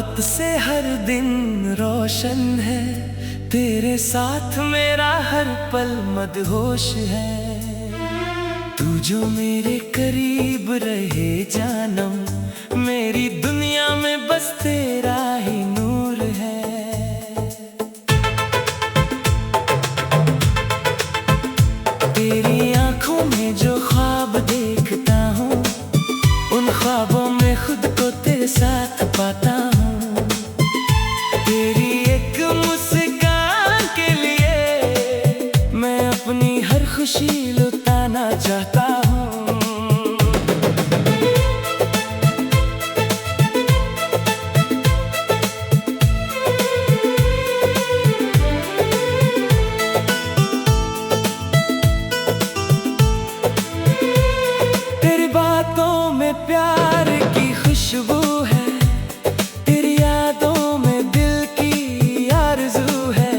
मोहब्बत से हर दिन रोशन है, तेरे साथ मेरा हर पल मदहोश है। तू जो मेरे करीब रहे जानम, मेरी दुनिया में बस तेरा ही नूर है। तेरी आंखों में जो ख्वाब देखता हूँ, उन ख्वाबों में खुद को तेरे साथ पाता हूँ। तेरी एक मुस्कान के लिए मैं अपनी हर खुशी लुटाना चाहता हूँ। बातों में प्यार की खुशबू है, तेरी यादों में दिल की आरज़ू है।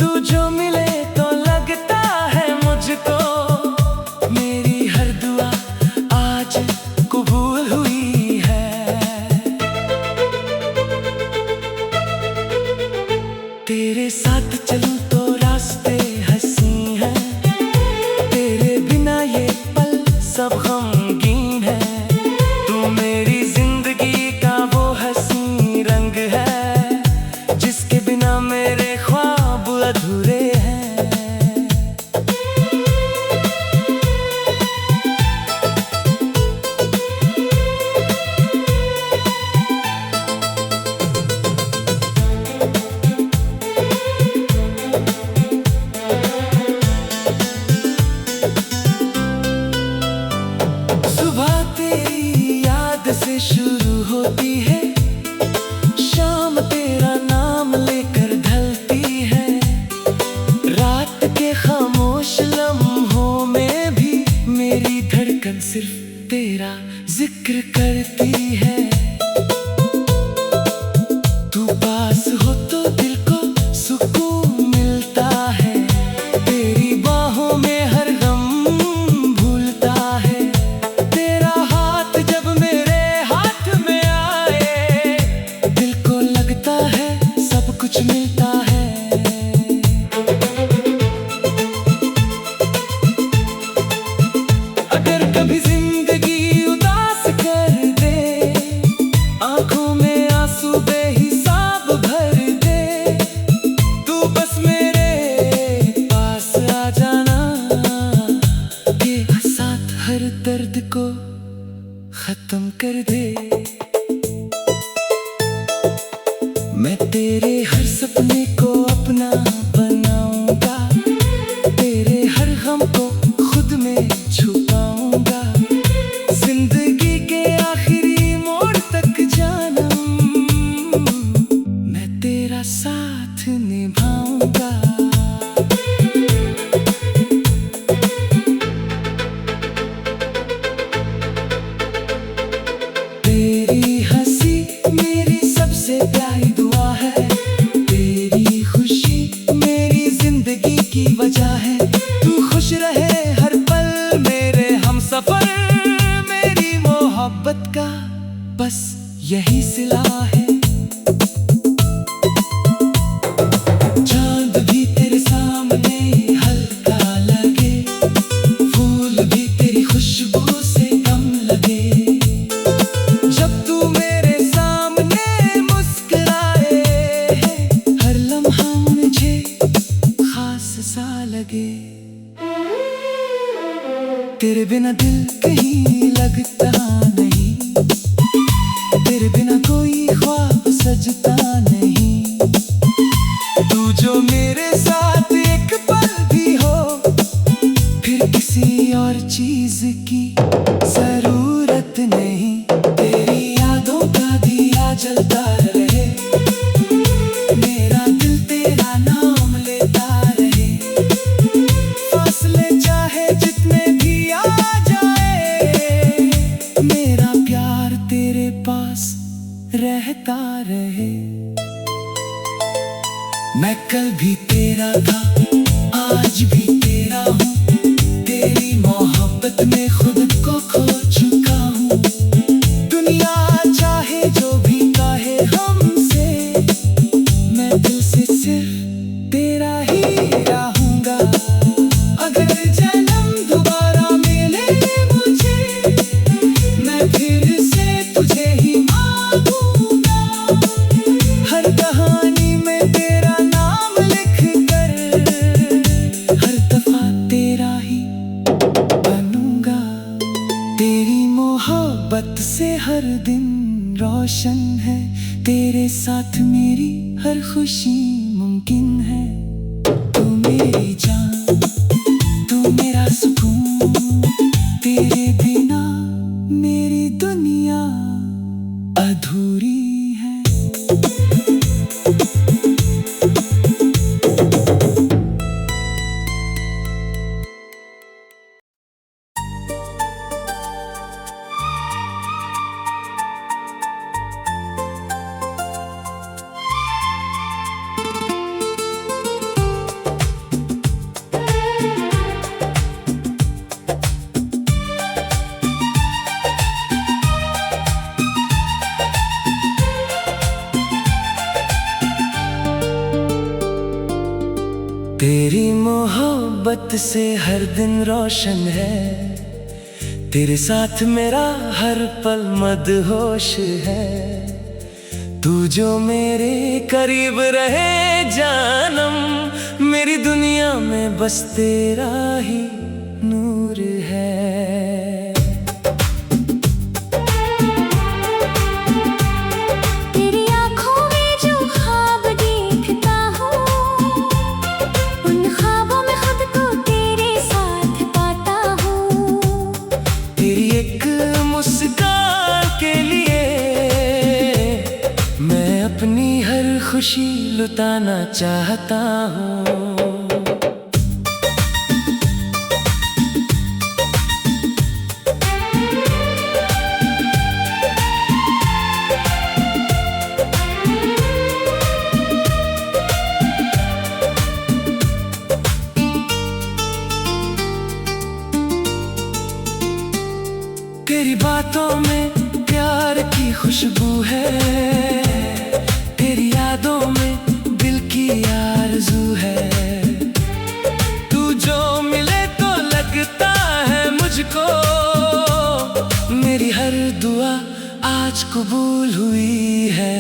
तू जो मिले तो लगता है मुझको, मेरी हर दुआ आज कबूल हुई है। तेरे साथ चलूं तो रास्ते हंसी हैं, तेरे बिना ये पल सब गमगीन है। तू मेरी जिंदगी का वो हंसी रंग है, जिसके बिना मेरे ख्वाब अधूरे हैं। से शुरू होती है, शाम तेरा नाम लेकर ढलती है। रात के खामोश लम्हों में भी मेरी धड़कन सिर्फ तेरा जिक्र करती है। तू पास हो तो दिल को सुकून मिलता है, तेरी बाहों में हर गम भूलता है। तेरा हाथ जब मेरे कुछ मिलता है। अगर कभी जिंदगी उदास कर दे, आंखों में आंसू बेहिसाब भर दे, तू बस मेरे पास आ जाना, के साथ हर दर्द को खत्म कर दे। मैं तेरे हर सपने को अपना बनाऊंगा, तेरे हर गम को खुद में छुपाऊंगा। जिंदगी के आखिरी मोड़ तक जानम, मैं तेरा साथ निभाऊंगा। तेरी हंसी मेरी सबसे प्यारी दुआ है, तेरी खुशी मेरी जिंदगी की वजह है। तू खुश रहे हर पल मेरे हमसफर, मेरी मोहब्बत का बस यही सिला है। चांद भी तेरे सामने हल्का लगे, फूल भी तेरी खुशबू से कम लगे। जब तू मेरे सामने मुस्कुराए, हर लम्हा मुझे खास सा लगे। तेरे बिना दिल कहीं लगता नहीं, तेरे बिना कोई ख्वाब सजता नहीं। तू जो मेरे साथ एक पल भी हो, फिर किसी और चीज की जरूरत नहीं। तेरी यादों का दिया जलता रहे, मेरा दिल तेरा नाम लेता रहे। फासले चाहे जितने भी आ जाए, मेरा प्यार तेरे पास रहता रहे। मैं कल भी तेरा था, आज भी तेरा हूँ, तेरी मोहब्बत में खुद को खो चुका हूँ। दुनिया चाहे जो भी कहे हम रोशन है, तेरे साथ मेरी हर खुशी मुमकिन है। तू मेरी जान, तू मेरा सुकून, तेरे बिना मेरी दुनिया अधूरी है। तेरी मोहब्बत से हर दिन रोशन है, तेरे साथ मेरा हर पल मदहोश है। तू जो मेरे करीब रहे जानम, मेरी दुनिया में बस तेरा ही नूर है। अपनी हर खुशी लुटाना चाहता हूँ। तेरी बातों में प्यार की खुशबू है, तेरी यादों में दिल की आरज़ू है। तू जो मिले तो लगता है मुझको, मेरी हर दुआ आज कबूल हुई है।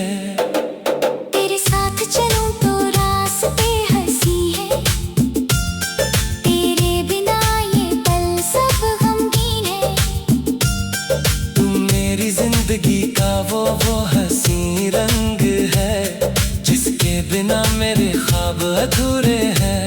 तेरे साथ चलूं तो रास्ते हंसी है, तेरे बिना ये पल सब गमगीन है। तू मेरी जिंदगी का वो हंसी रंग है, जिसके बिना मेरे ख्वाब अधूरे हैं।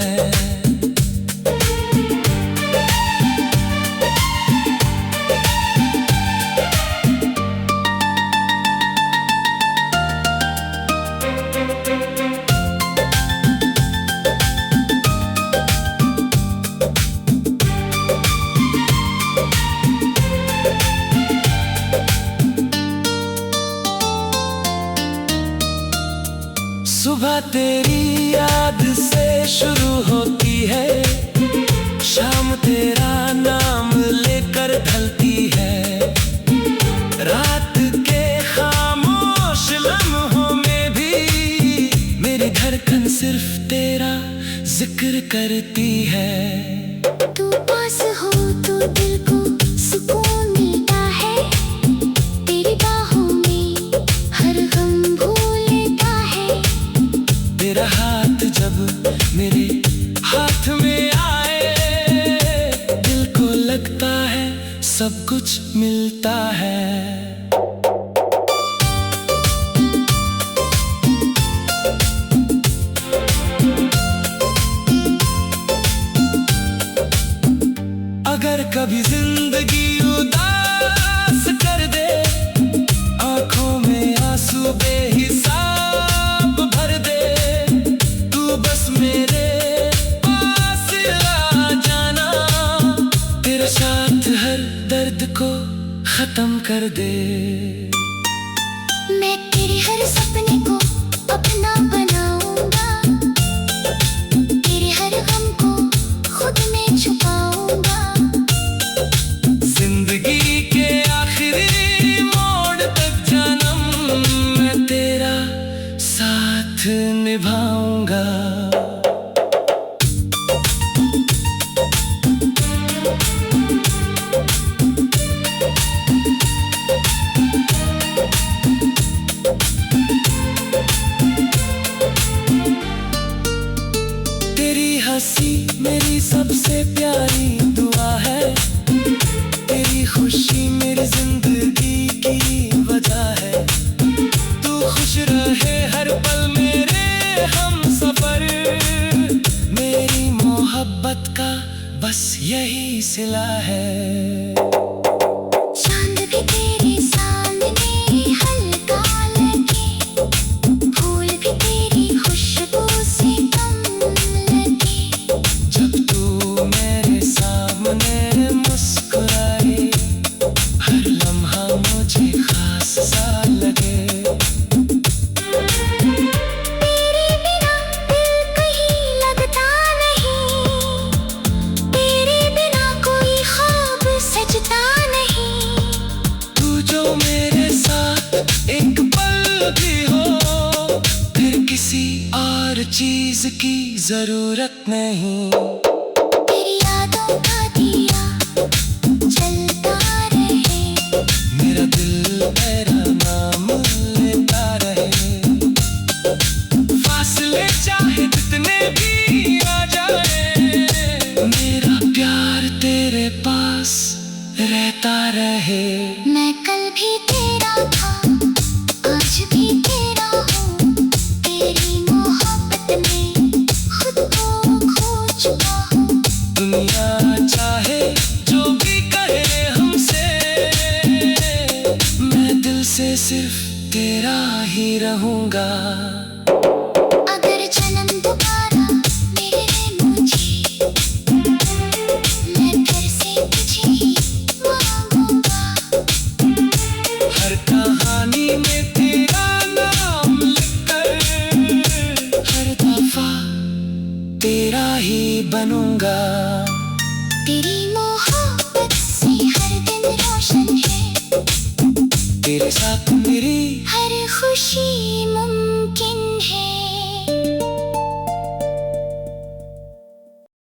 सुबह तेरी याद से शुरू होती है, शाम तेरा नाम लेकर ढलती है। रात के खामोश लम्हों में भी मेरी धड़कन सिर्फ तेरा जिक्र करती है। तू पास हो तो दिल को सुकून मिलता है, तेरी बाहों में हर गम भूल लेता है। तेरा हाथ जब मेरे हाथ में आए, दिल को लगता है सब कुछ मिलता है। अगर कभी जिंदगी उदास कर दे, आंखों में आंसू बेहिसाब भर दे, तू बस मेरे पास आ जाना, तेरे साथ हर दर्द को खत्म कर दे। मैं तेरे हर सपने को अपना बनाऊंगा, तेरे हर गम को खुद में छुपाऊंगा। जिंदगी के आखिरी मोड़ तक जानम, मैं तेरा साथ निभाऊंगा। तेरी हंसी मेरी सबसे प्यारी दुआ है, तेरी खुशी मेरी जिंदगी की वजह है। खुश रहे हर पल मेरे हम सफर। मेरी मोहब्बत का बस यही सिला है। चांद भी तेरे सामने हल्का लगे, फूल भी तेरी खुशबू से कम लगे। जब तू मेरे सामने मुस्कुराए, हर लम्हा मुझे खास सा लगे। तेरे बिना दिल कहीं लगता नहीं, तेरे बिना कोई ख्वाब सजता नहीं। तू जो मेरे साथ एक पल भी हो, फिर किसी और चीज की जरूरत नहीं। तेरी यादों का दिया जलता रहे, मेरा दिल तेरा नाम लेता रहे। फासले चाहे जितने भी आ जाए, मेरा प्यार तेरे पास रहता रहे। मैं कल भी तेरा था, आज भी तेरा हूँ। तेरी मोहब्बत में खुद को खो चुका हूँ। दुनिया चाहे जो भी कहे हमसे, मैं दिल से सिर्फ तेरा ही रहूंगा। अगर जन्म दोबारा मिले मुझे, मैं फिर से तुझे ही मांगूंगा। हर कहानी में तेरा नाम लिखकर, हर दफा तेरा ही बनूंगा। तेरी मोहब्बत से हर दिन रोशन है, तेरे साथ मेरी हर खुशी मुमकिन है।